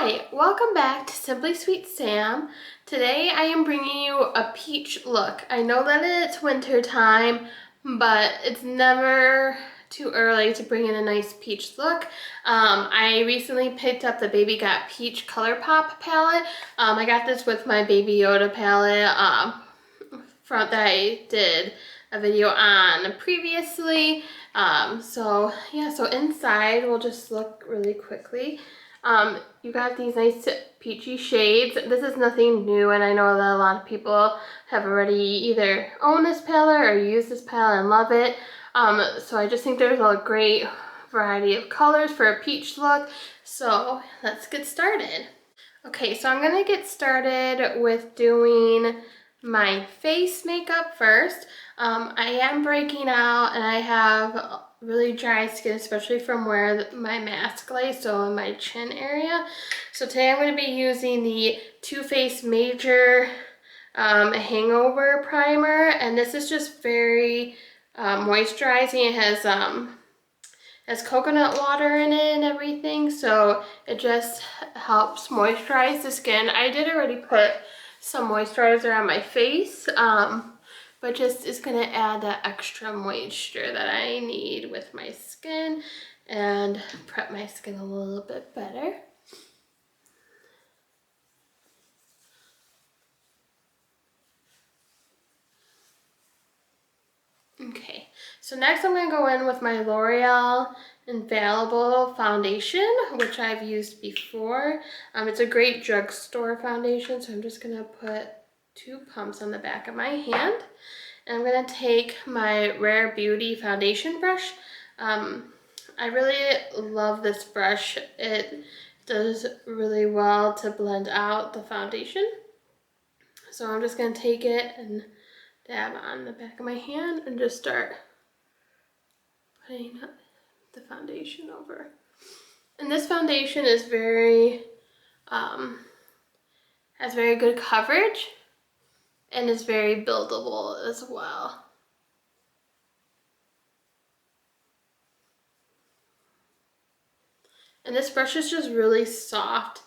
Hi, welcome back to Simply Sweet Sam. Today I am bringing you a peach look. I know that it's winter time, but it's never too early to bring in a nice peach look. I recently picked up the Baby Got Peach Colourpop palette. I got this with my Baby Yoda palette that I did a video on previously. So inside we'll just look really quickly. You got these nice peachy shades. This is nothing new, and I know that a lot of people have already either owned this palette or used this palette and love it. So I just think there's a great variety of colors for a peach look. So let's get started. Okay, so I'm gonna get started with doing my face makeup first. I am breaking out and I have really dry skin, especially from where my mask lays, so in my chin area. So today I'm going to be using the Too Faced Major Hangover Primer, and this is just very moisturizing. It has coconut water in it and everything, so it just helps moisturize the skin. I did already put some moisturizer on my face, but just it's gonna add that extra moisture that I need with my skin and prep my skin a little bit better. Okay, so next I'm gonna go in with my L'Oreal Infallible foundation, which I've used before. It's a great drugstore foundation, so I'm just gonna put 2 pumps on the back of my hand. And I'm gonna take my Rare Beauty foundation brush. I really love this brush. It does really well to blend out the foundation. So I'm just gonna take it and dab on the back of my hand and just start putting the foundation over. And this foundation is has very good coverage and is very buildable as well. And this brush is just really soft.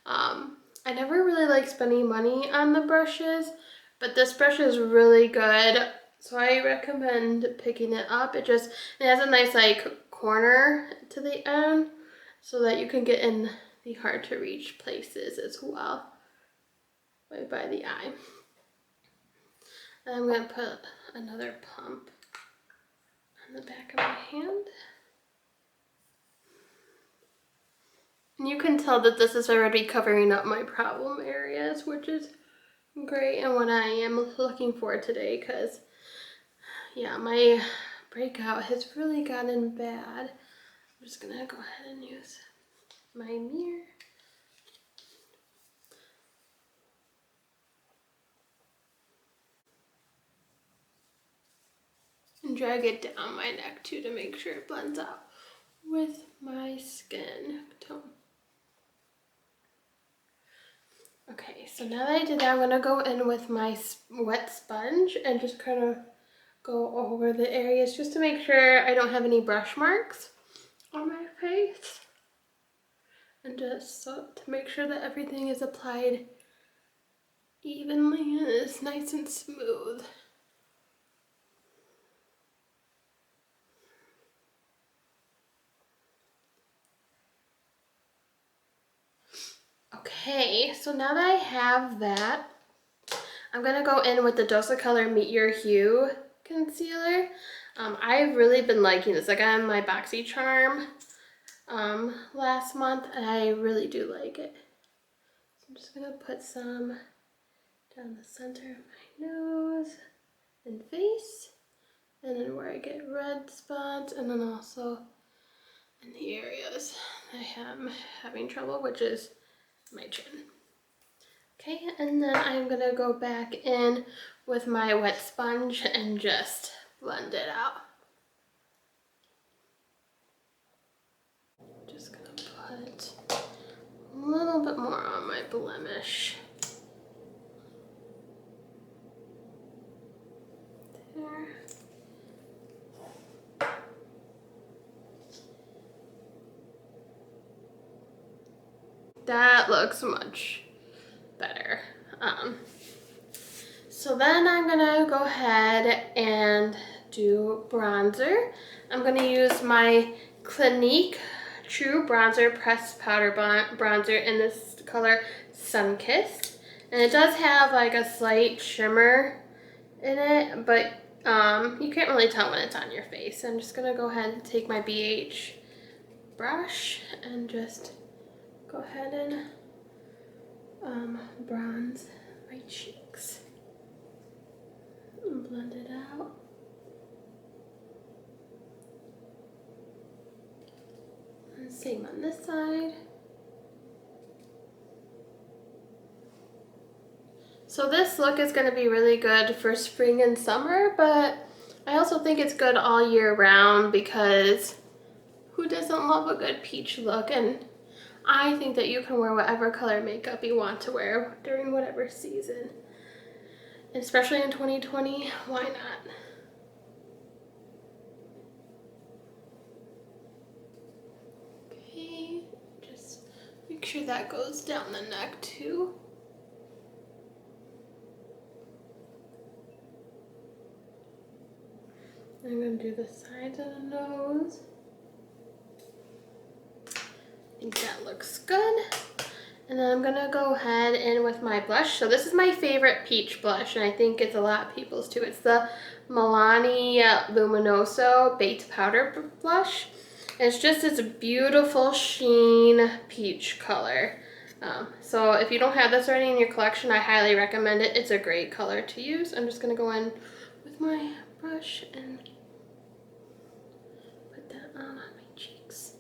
I never really like spending money on the brushes, but this brush is really good. So I recommend picking it up. It has a nice like corner to the end so that you can get in the hard to reach places as well, right by the eye. And I'm gonna put another pump on the back of my hand. And you can tell that this is already covering up my problem areas, which is great and what I am looking for today, because yeah, my breakout has really gotten bad. I'm just gonna go ahead and use my mirror. And drag it down my neck too to make sure it blends out with my skin tone. Okay, so now that I did that, I'm gonna go in with my wet sponge and just kind of go over the areas just to make sure I don't have any brush marks on my face. And just so to make sure that everything is applied evenly and is nice and smooth. Okay, so now that I have that, I'm gonna go in with the Dose-A-Color Meet Your Hue concealer. I've really been liking this. I got in my BoxyCharm last month, and I really do like it. So I'm just gonna put some down the center of my nose and face, and then where I get red spots, and then also in the areas I am having trouble, which is my chin. Okay, and then I'm gonna go back in with my wet sponge and just blend it out. Just gonna put a little bit more on my blemish. There. That looks much better. So then I'm gonna go ahead and do bronzer. I'm gonna use my Clinique True Bronzer Pressed Powder Bronzer in this color Sunkissed. And it does have like a slight shimmer in it, but you can't really tell when it's on your face. I'm just gonna go ahead and take my BH brush and just go ahead and bronze my cheeks and blend it out. And same on this side. So this look is going to be really good for spring and summer, but I also think it's good all year round because who doesn't love a good peach look? And I think that you can wear whatever color makeup you want to wear during whatever season. And especially in 2020, why not? Okay, just make sure that goes down the neck too. I'm going to do the sides of the nose. I think that looks good. And then I'm going to go ahead in with my blush. So this is my favorite peach blush, and I think it's a lot of people's too. It's the Milani Luminoso Baked Powder Blush. And it's just this beautiful sheen peach color. So if you don't have this already in your collection, I highly recommend it. It's a great color to use. I'm just going to go in with my brush and put that on my cheeks.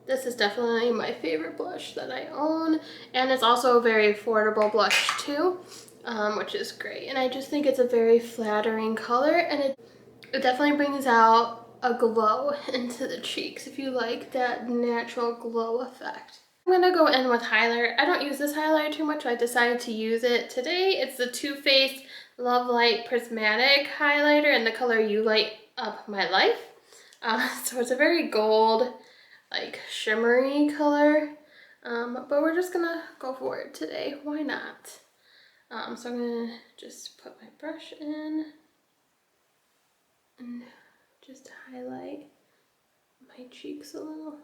This is definitely my favorite blush that I own, and it's also a very affordable blush too, which is great. And I just think it's a very flattering color, and it definitely brings out a glow into the cheeks if you like that natural glow effect. I'm gonna go in with highlighter. I don't use this highlighter too much, so I decided to use it today. It's the Too Faced Love Light Prismatic Highlighter in the color You Light Up My Life. So it's a very gold, like shimmery color, but we're just gonna go for it today. Why not? So I'm gonna just put my brush in and just highlight my cheeks a little.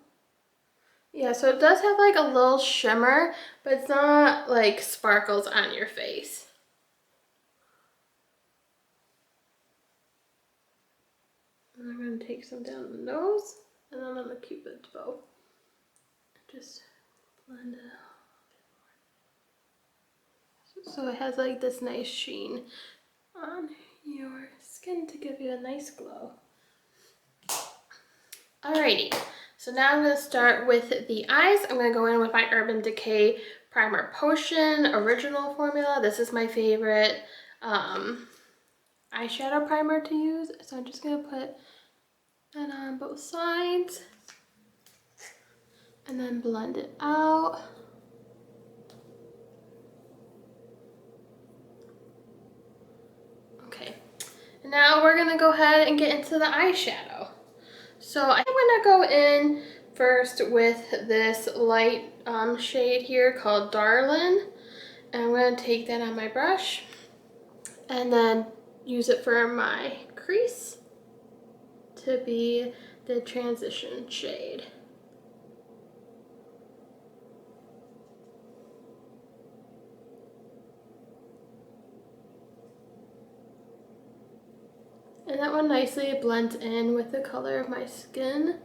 Yeah, so it does have like a little shimmer, but it's not like sparkles on your face. And I'm gonna take some down the nose and then on the cupid's bow. Just blend it out. So it has like this nice sheen on your skin to give you a nice glow. Alrighty, so now I'm going to start with the eyes. I'm going to go in with my Urban Decay Primer Potion Original Formula. This is my favorite eyeshadow primer to use. So I'm just going to put that on both sides and then blend it out. Okay, and now we're going to go ahead and get into the eyeshadow. So I'm going to go in first with this light shade here called Darlin'. And I'm going to take that on my brush and then use it for my crease to be the transition shade. And that one nicely blends in with the color of my skin.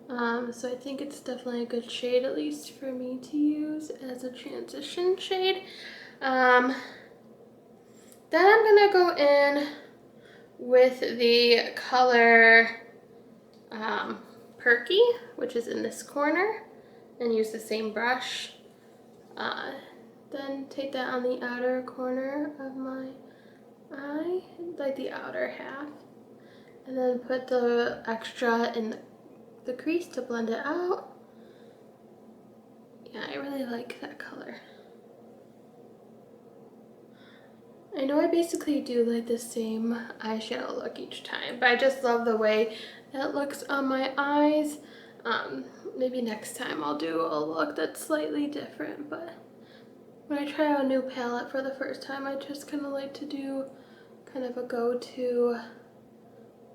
So I think it's definitely a good shade, at least for me to use as a transition shade. Then I'm gonna go in with the color Perky, which is in this corner, and use the same brush. Then take that on the outer corner of my eye, like the outer half. And then put the extra in the crease to blend it out. Yeah, I really like that color. I know I basically do like the same eyeshadow look each time, but I just love the way that it looks on my eyes. maybe next time I'll do a look that's slightly different, but when I try out a new palette for the first time, I just kind of like to do kind of a go-to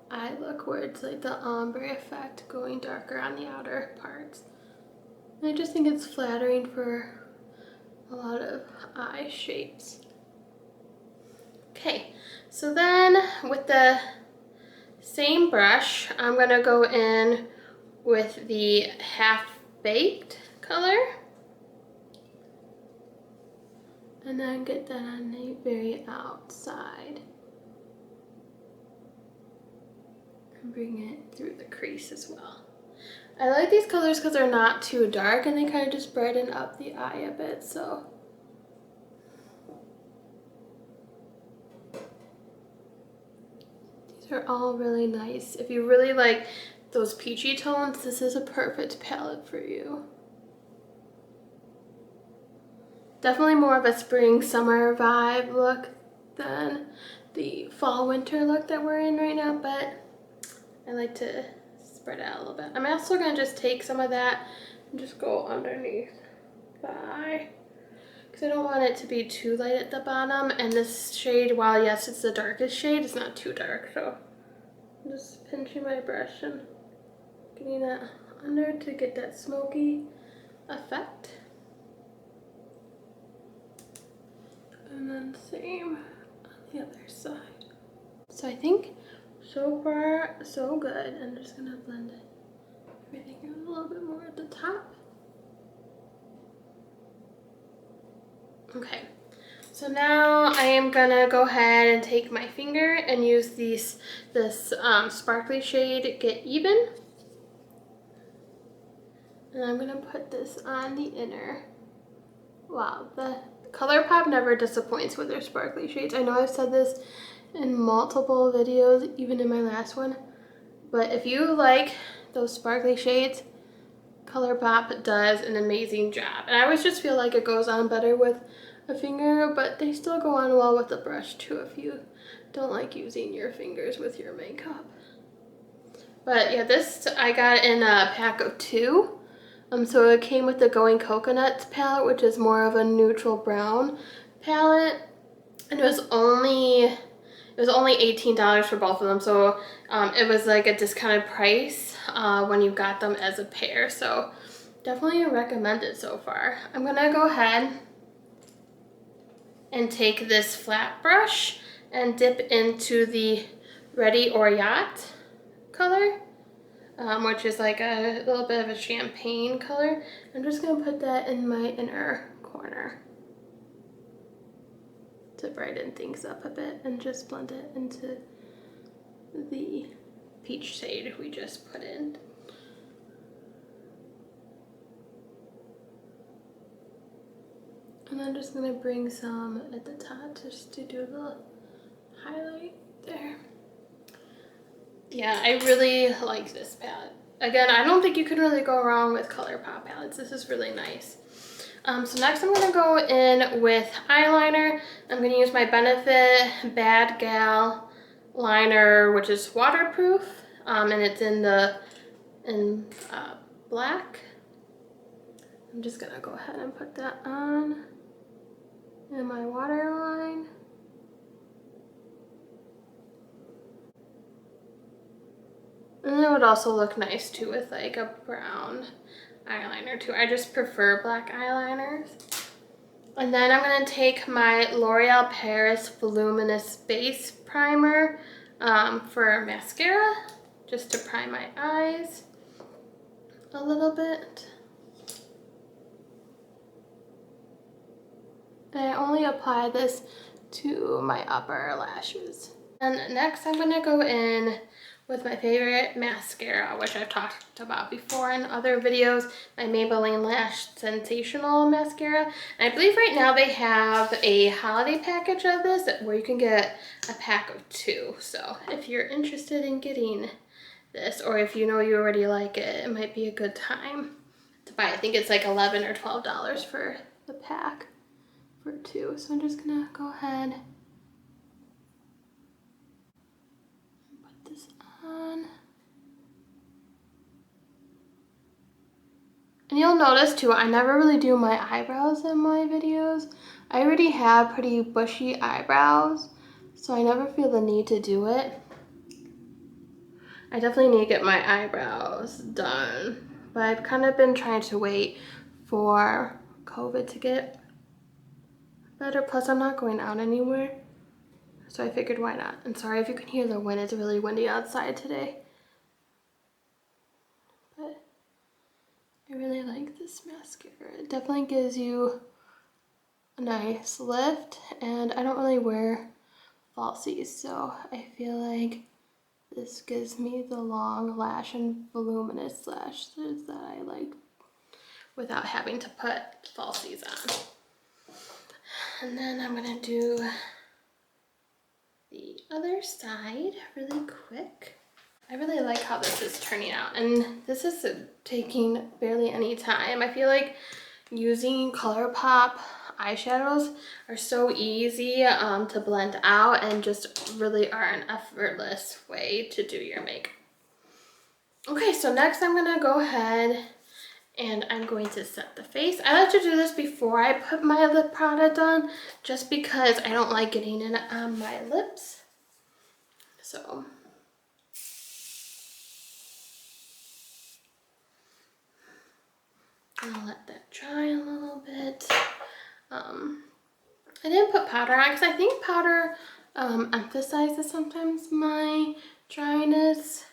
eye look where it's like the ombre effect going darker on the outer parts. And I just think it's flattering for a lot of eye shapes. Okay, so then with the same brush, I'm gonna go in with the Half-Baked color. And then get that on the very outside. And bring it through the crease as well. I like these colors because they're not too dark and they kind of just brighten up the eye a bit, so. These are all really nice. If you really like those peachy tones, this is a perfect palette for you. Definitely more of a spring summer vibe look than the fall winter look that we're in right now, but I like to spread it out a little bit. I'm also gonna just take some of that and just go underneath the eye because I don't want it to be too light at the bottom, and this shade, while yes it's the darkest shade, it's not too dark, so I'm just pinching my brush and getting that under to get that smoky effect. And then same on the other side. So I think so far so good. I'm just gonna blend everything out a little bit more at the top. Okay, so now I am gonna go ahead and take my finger and use this sparkly shade Get Even. And I'm gonna put this on the inner. Wow, the Colourpop never disappoints with their sparkly shades. I know I've said this in multiple videos, even in my last one, but if you like those sparkly shades, Colourpop does an amazing job. And I always just feel like it goes on better with a finger, but they still go on well with a brush too if you don't like using your fingers with your makeup. But yeah, this I got in a pack of 2. So it came with the Going Coconuts palette, which is more of a neutral brown palette, and it was only $18 for both of them. So it was like a discounted price when you got them as a pair. So definitely recommend it so far. I'm gonna go ahead and take this flat brush and dip into the Ready or Yacht color. Which is like a little bit of a champagne color. I'm just gonna put that in my inner corner to brighten things up a bit and just blend it into the peach shade we just put in. And I'm just gonna bring some at the top just to do a little highlight there. Yeah, I really like this palette. Again, I don't think you can really go wrong with Colourpop palettes. This is really nice. So next I'm going to go in with eyeliner. I'm going to use my Benefit Bad Gal liner, which is waterproof, and it's in black. I'm just going to go ahead and put that on in my waterline. And it would also look nice too with like a brown eyeliner too. I just prefer black eyeliners. And then I'm going to take my L'Oreal Paris Voluminous Base Primer for mascara, just to prime my eyes a little bit. And I only apply this to my upper lashes. And next I'm going to go in with my favorite mascara, which I've talked about before in other videos, my Maybelline Lash Sensational Mascara. And I believe right now they have a holiday package of this where you can get a pack of 2. So if you're interested in getting this, or if you know you already like it, it might be a good time to buy. I think it's like $11 or $12 for the pack for 2. So I'm just gonna go ahead and put this on. And you'll notice too, I never really do my eyebrows in my videos. I already have pretty bushy eyebrows, so I never feel the need to do it. I definitely need to get my eyebrows done, but I've kind of been trying to wait for COVID to get better. Plus, I'm not going out anywhere, so I figured why not. And sorry if you can hear the wind, it's really windy outside today. But I really like this mascara. It definitely gives you a nice lift, and I don't really wear falsies, so I feel like this gives me the long lash and voluminous lashes that I like without having to put falsies on. And then I'm gonna do the other side really quick. I really like how this is turning out, and this is taking barely any time. I feel like using Colourpop eyeshadows are so easy to blend out and just really are an effortless way to do your makeup. Okay, so next I'm gonna go ahead and I'm going to set the face. I like to do this before I put my lip product on, just because I don't like getting it on my lips. So I'll let that dry a little bit. I didn't put powder on because I think powder emphasizes sometimes my dryness.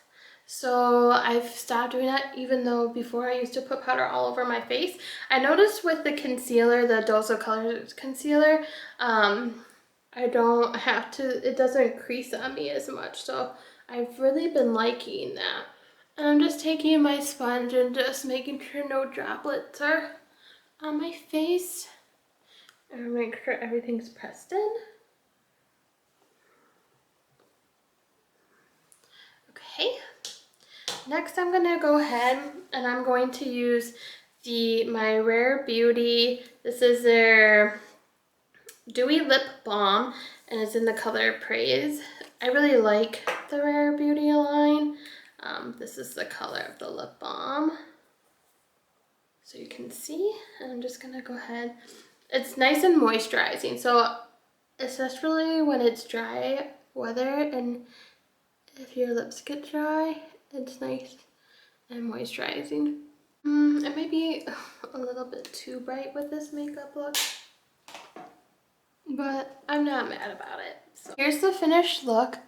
So I've stopped doing that, even though before I used to put powder all over my face. I noticed with the concealer, the Dose of Colors concealer, I don't have to, it doesn't crease on me as much. So I've really been liking that. And I'm just taking my sponge and just making sure no droplets are on my face. And make sure everything's pressed in. Okay. Next I'm gonna go ahead and I'm going to use my Rare Beauty. This is their Dewy Lip Balm, and it's in the color Praise. I really like the Rare Beauty line. This is the color of the lip balm, so you can see. And I'm just gonna go ahead. It's nice and moisturizing, so especially when it's dry weather and if your lips get dry, it's nice and moisturizing. It may be a little bit too bright with this makeup look, but I'm not mad about it. So here's the finished look.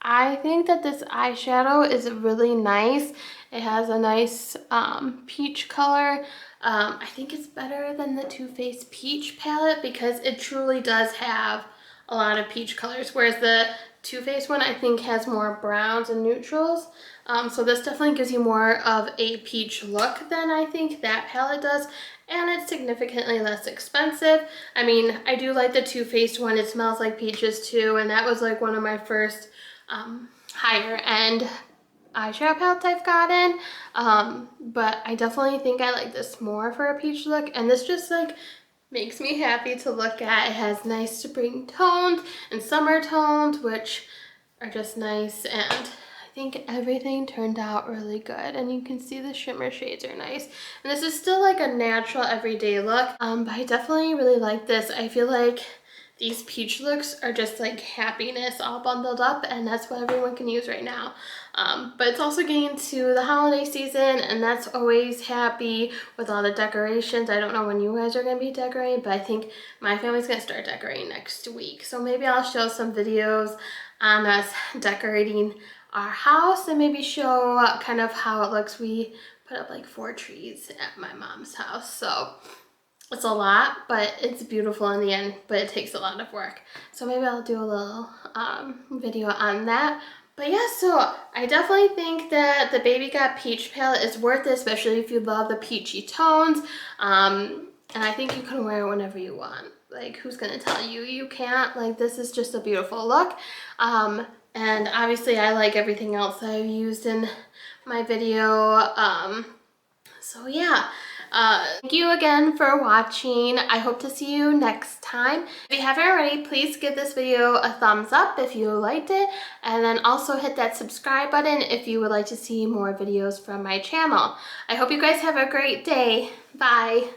I think that this eyeshadow is really nice. It has a nice peach color. I think it's better than the Too Faced Peach palette because it truly does have a lot of peach colors, whereas the Too Faced one I think has more browns and neutrals. So this definitely gives you more of a peach look than I think that palette does, and it's significantly less expensive. I mean, I do like the Too Faced one. It smells like peaches too, and that was like one of my first higher end eyeshadow palettes I've gotten, but I definitely think I like this more for a peach look, and this just like makes me happy to look at. It has nice spring tones and summer tones, which are just nice, and I think everything turned out really good, and you can see the shimmer shades are nice. And this is still like a natural everyday look, but I definitely really like this. I feel like these peach looks are just like happiness all bundled up, and that's what everyone can use right now. But it's also getting to the holiday season, and that's always happy with all the decorations. I don't know when you guys are going to be decorating, but I think my family's going to start decorating next week. So maybe I'll show some videos on us decorating our house and maybe show kind of how it looks. We put up like 4 trees at my mom's house, so it's a lot, but it's beautiful in the end, but it takes a lot of work. So maybe I'll do a little video on that. But yeah, so I definitely think that the Baby Got Peach palette is worth it, especially if you love the peachy tones. And I think you can wear it whenever you want. Like, who's gonna tell you you can't? Like, this is just a beautiful look. And obviously I like everything else I've used in my video. So yeah, thank you again for watching. I hope to see you next time. If you haven't already, please give this video a thumbs up if you liked it, and then also hit that subscribe button if you would like to see more videos from my channel. I hope you guys have a great day. Bye.